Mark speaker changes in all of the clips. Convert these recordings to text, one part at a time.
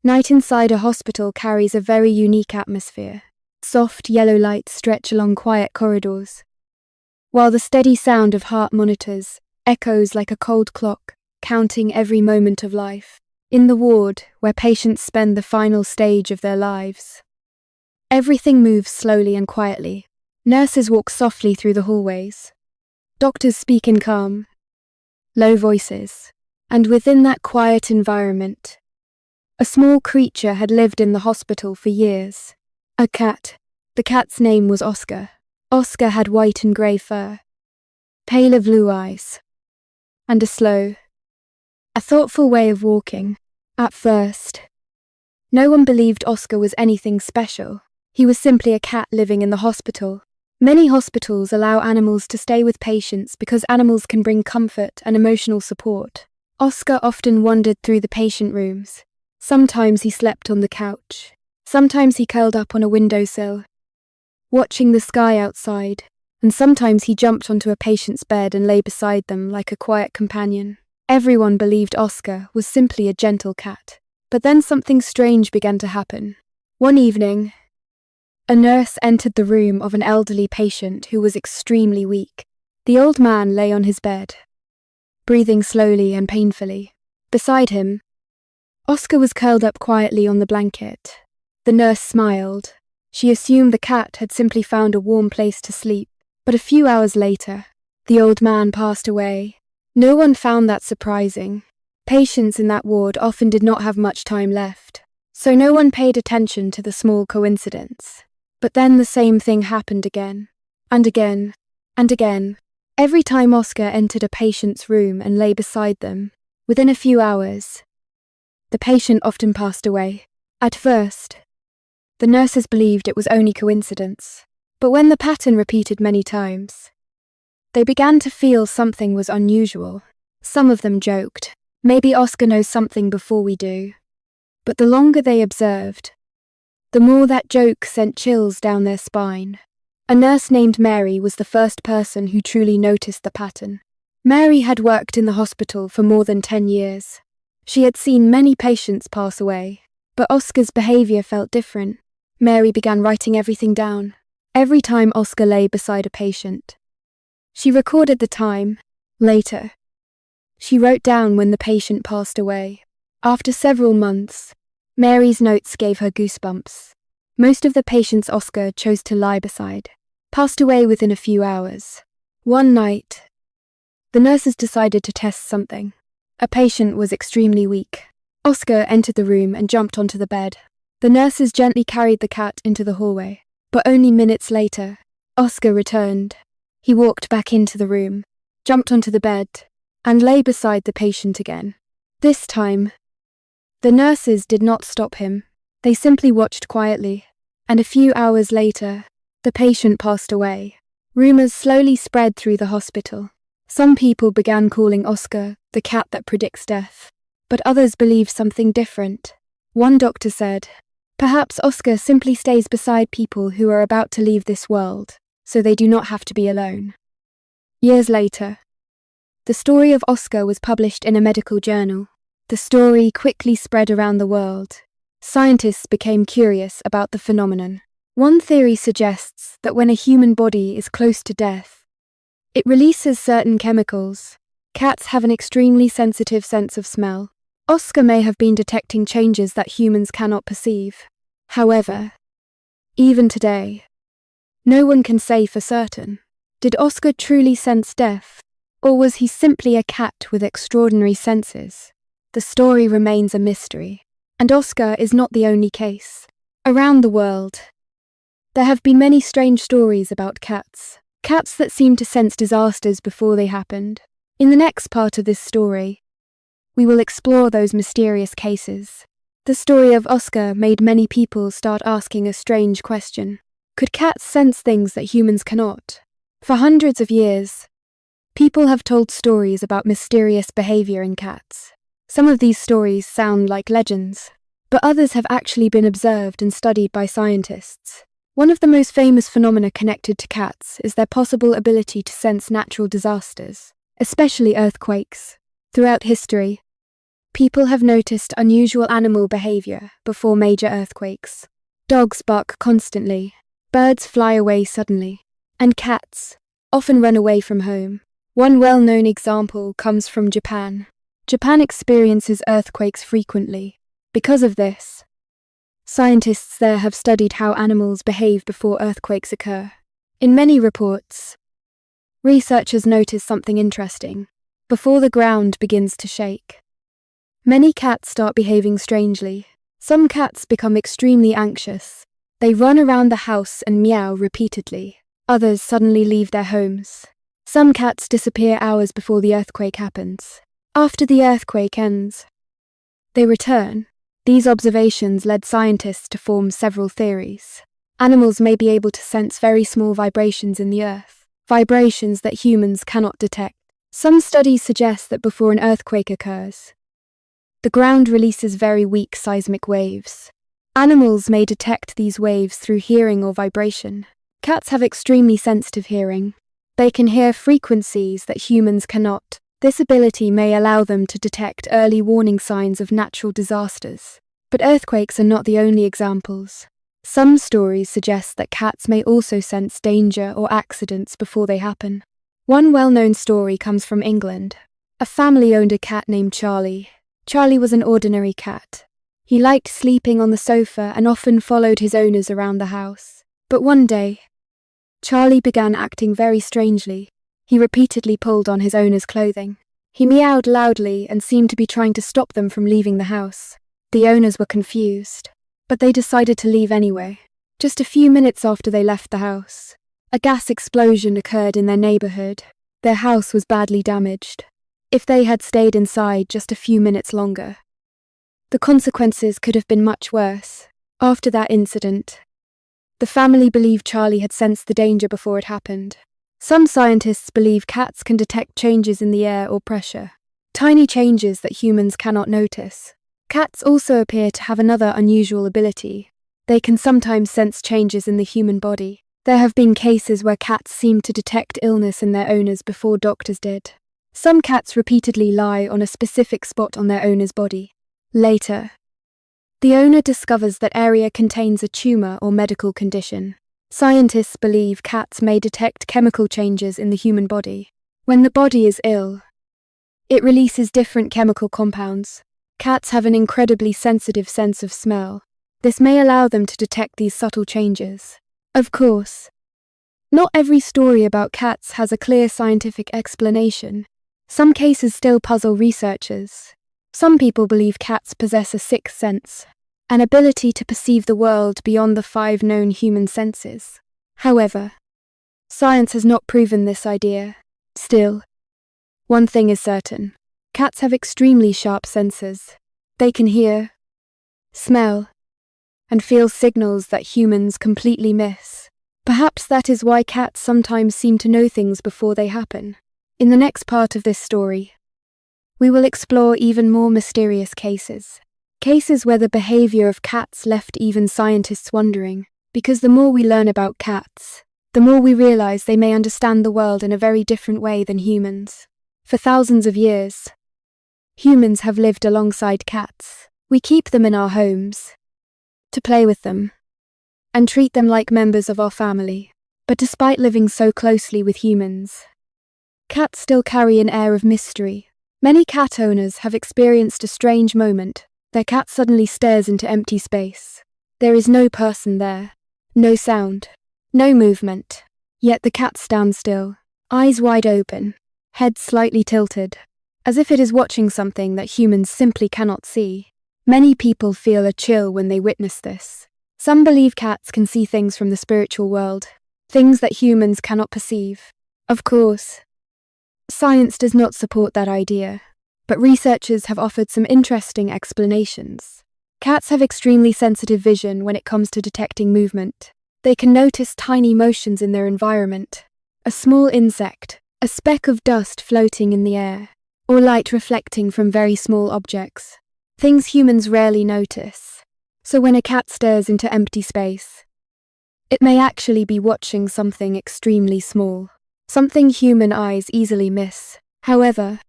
Speaker 1: Night inside a hospital carries a very unique atmosphere. Soft yellow lights stretch along quiet corridors, while the steady sound of heart monitors echoes like a cold clock, counting every moment of life. In the ward, where patients spend the final stage of their lives, everything moves slowly and quietly. Nurses walk softly through the hallways. Doctors speak in calm, low voices. And within that quiet environment, a small creature had lived in the hospital for years. A cat. The cat's name was Oscar. Oscar had white and grey fur, pale blue eyes, and a thoughtful way of walking. At first, no one believed Oscar was anything special. He was simply a cat living in the hospital. Many hospitals allow animals to stay with patients because animals can bring comfort and emotional support. Oscar often wandered through the patient rooms. Sometimes he slept on the couch. Sometimes he curled up on a windowsill, watching the sky outside. And sometimes he jumped onto a patient's bed and lay beside them like a quiet companion. Everyone believed Oscar was simply a gentle cat. But then something strange began to happen. One evening, a nurse entered the room of an elderly patient who was extremely weak. The old man lay on his bed, breathing slowly and painfully. Beside him, Oscar was curled up quietly on the blanket. The nurse smiled. She assumed the cat had simply found a warm place to sleep. But a few hours later, the old man passed away. No one found that surprising. Patients in that ward often did not have much time left, so no one paid attention to the small coincidence. But then the same thing happened again, and again, and again. Every time Oscar entered a patient's room and lay beside them, within a few hours, the patient often passed away. At first, the nurses believed it was only coincidence. But when the pattern repeated many times, they began to feel something was unusual. Some of them joked, "Maybe Oscar knows something before we do." But the longer they observed, the more that joke sent chills down their spine. A nurse named Mary was the first person who truly noticed the pattern. Mary had worked in the hospital for more than 10 years. She had seen many patients pass away, but Oscar's behavior felt different. Mary began writing everything down. Every time Oscar lay beside a patient, she recorded the time. Later, she wrote down when the patient passed away. After several months, Mary's notes gave her goosebumps. Most of the patients Oscar chose to lie beside passed away within a few hours. One night, the nurses decided to test something. A patient was extremely weak. Oscar entered the room and jumped onto the bed. The nurses gently carried the cat into the hallway. But only minutes later, Oscar returned. He walked back into the room, jumped onto the bed, and lay beside the patient again. This time, the nurses did not stop him. They simply watched quietly, and a few hours later, the patient passed away. Rumors slowly spread through the hospital. Some people began calling Oscar the cat that predicts death, but others believed something different. One doctor said, "Perhaps Oscar simply stays beside people who are about to leave this world, so they do not have to be alone." Years later, the story of Oscar was published in a medical journal. The story quickly spread around the world. Scientists became curious about the phenomenon. One theory suggests that when a human body is close to death, it releases certain chemicals. Cats have an extremely sensitive sense of smell. Oscar may have been detecting changes that humans cannot perceive. However, even today, no one can say for certain. Did Oscar truly sense death, or was he simply a cat with extraordinary senses? The story remains a mystery, and Oscar is not the only case. Around the world, there have been many strange stories about cats. Cats that seem to sense disasters before they happened. In the next part of this story, we will explore those mysterious cases. The story of Oscar made many people start asking a strange question. Could cats sense things that humans cannot? For hundreds of years, people have told stories about mysterious behavior in cats. Some of these stories sound like legends, but others have actually been observed and studied by scientists. One of the most famous phenomena connected to cats is their possible ability to sense natural disasters, especially earthquakes. Throughout history, People have noticed unusual animal behavior before major earthquakes. Dogs bark constantly, birds fly away suddenly, and cats often run away from home. One well-known example comes from Japan. Japan experiences earthquakes frequently. Because of this, scientists there have studied how animals behave before earthquakes occur. In many reports, researchers notice something interesting. Before the ground begins to shake, many cats start behaving strangely. Some cats become extremely anxious. They run around the house and meow repeatedly. Others suddenly leave their homes. Some cats disappear hours before the earthquake happens. After the earthquake ends, they return. These observations led scientists to form several theories. Animals may be able to sense very small vibrations in the earth, vibrations that humans cannot detect. Some studies suggest that before an earthquake occurs, the ground releases very weak seismic waves. Animals may detect these waves through hearing or vibration. Cats have extremely sensitive hearing. They can hear frequencies that humans cannot. This ability may allow them to detect early warning signs of natural disasters. But earthquakes are not the only examples. Some stories suggest that cats may also sense danger or accidents before they happen. One well-known story comes from England. A family owned a cat named Charlie. Charlie was an ordinary cat. He liked sleeping on the sofa and often followed his owners around the house. But one day, Charlie began acting very strangely. He repeatedly pulled on his owner's clothing. He meowed loudly and seemed to be trying to stop them from leaving the house. The owners were confused, but they decided to leave anyway. Just a few minutes after they left the house, a gas explosion occurred in their neighborhood. Their house was badly damaged. If they had stayed inside just a few minutes longer, the consequences could have been much worse. After that incident, the family believed Charlie had sensed the danger before it happened. Some scientists believe cats can detect changes in the air or pressure, tiny changes that humans cannot notice. Cats also appear to have another unusual ability. They can sometimes sense changes in the human body. There have been cases where cats seem to detect illness in their owners before doctors did. Some cats repeatedly lie on a specific spot on their owner's body. Later, the owner discovers that area contains a tumor or medical condition. Scientists believe cats may detect chemical changes in the human body. When the body is ill, it releases different chemical compounds. Cats have an incredibly sensitive sense of smell. This may allow them to detect these subtle changes. Of course, not every story about cats has a clear scientific explanation. Some cases still puzzle researchers. Some people believe cats possess a sixth sense, an ability to perceive the world beyond the 5 known human senses. However, science has not proven this idea. Still, one thing is certain. Cats have extremely sharp senses. They can hear, smell, and feel signals that humans completely miss. Perhaps that is why cats sometimes seem to know things before they happen. In the next part of this story, we will explore even more mysterious cases. Cases where the behavior of cats left even scientists wondering. Because the more we learn about cats, the more we realize they may understand the world in a very different way than humans. For thousands of years, humans have lived alongside cats. We keep them in our homes, to play with them, and treat them like members of our family. But despite living so closely with humans, cats still carry an air of mystery. Many cat owners have experienced a strange moment. Their cat suddenly stares into empty space. There is no person there, no sound, no movement. Yet the cat stands still, eyes wide open, head slightly tilted, as if it is watching something that humans simply cannot see. Many people feel a chill when they witness this. Some believe cats can see things from the spiritual world, things that humans cannot perceive. Of course, science does not support that idea, but researchers have offered some interesting explanations. Cats have extremely sensitive vision when it comes to detecting movement. They can notice tiny motions in their environment, a small insect, a speck of dust floating in the air, or light reflecting from very small objects, things humans rarely notice. So when a cat stares into empty space, it may actually be watching something extremely small, something human eyes easily miss. However,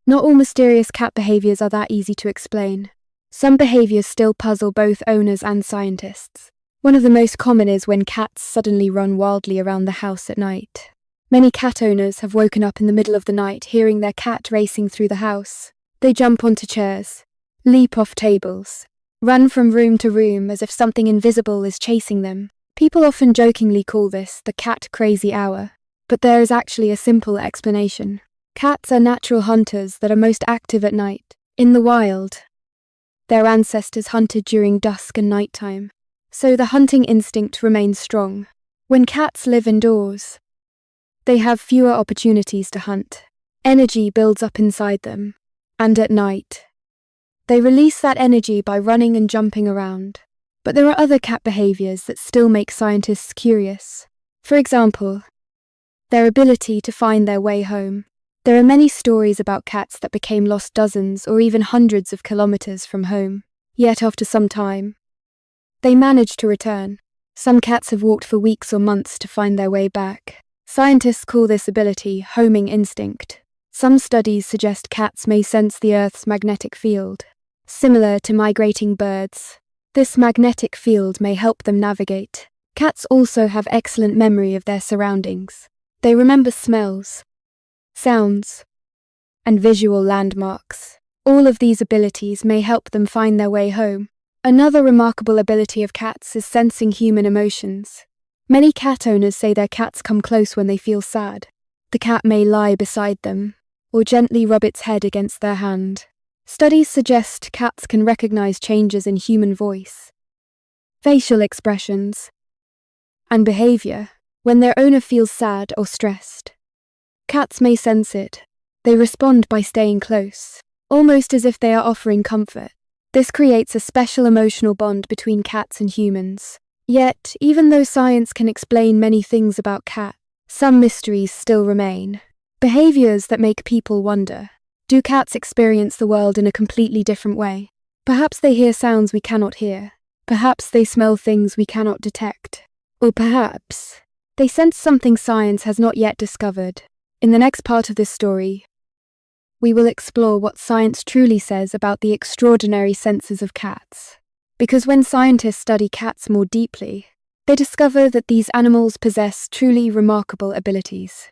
Speaker 1: Not all mysterious cat behaviors are that easy to explain. Some behaviors still puzzle both owners and scientists. One of the most common is when cats suddenly run wildly around the house at night. Many cat owners have woken up in the middle of the night hearing their cat racing through the house. They jump onto chairs, leap off tables, run from room to room as if something invisible is chasing them. People often jokingly call this the cat crazy hour, but there is actually a simple explanation. Cats are natural hunters that are most active at night. In the wild, their ancestors hunted during dusk and nighttime, so the hunting instinct remains strong. When cats live indoors, they have fewer opportunities to hunt. Energy builds up inside them, and at night, they release that energy by running and jumping around. But there are other cat behaviors that still make scientists curious. For example, their ability to find their way home. There are many stories about cats that became lost dozens or even hundreds of kilometers from home. Yet after some time, they managed to return. Some cats have walked for weeks or months to find their way back. Scientists call this ability homing instinct. Some studies suggest cats may sense the Earth's magnetic field. Similar to migrating birds, this magnetic field may help them navigate. Cats also have excellent memory of their surroundings. They remember smells, sounds, and visual landmarks. All of these abilities may help them find their way home. Another remarkable ability of cats is sensing human emotions. Many cat owners say their cats come close when they feel sad. The cat may lie beside them, or gently rub its head against their hand. Studies suggest cats can recognize changes in human voice, facial expressions, and behavior when their owner feels sad or stressed. Cats may sense it. They respond by staying close, almost as if they are offering comfort. This creates a special emotional bond between cats and humans. Yet, even though science can explain many things about cats, some mysteries still remain. Behaviors that make people wonder. Do cats experience the world in a completely different way? Perhaps they hear sounds we cannot hear. Perhaps they smell things we cannot detect. Or perhaps they sense something science has not yet discovered. In the next part of this story, we will explore what science truly says about the extraordinary senses of cats. Because when scientists study cats more deeply, they discover that these animals possess truly remarkable abilities.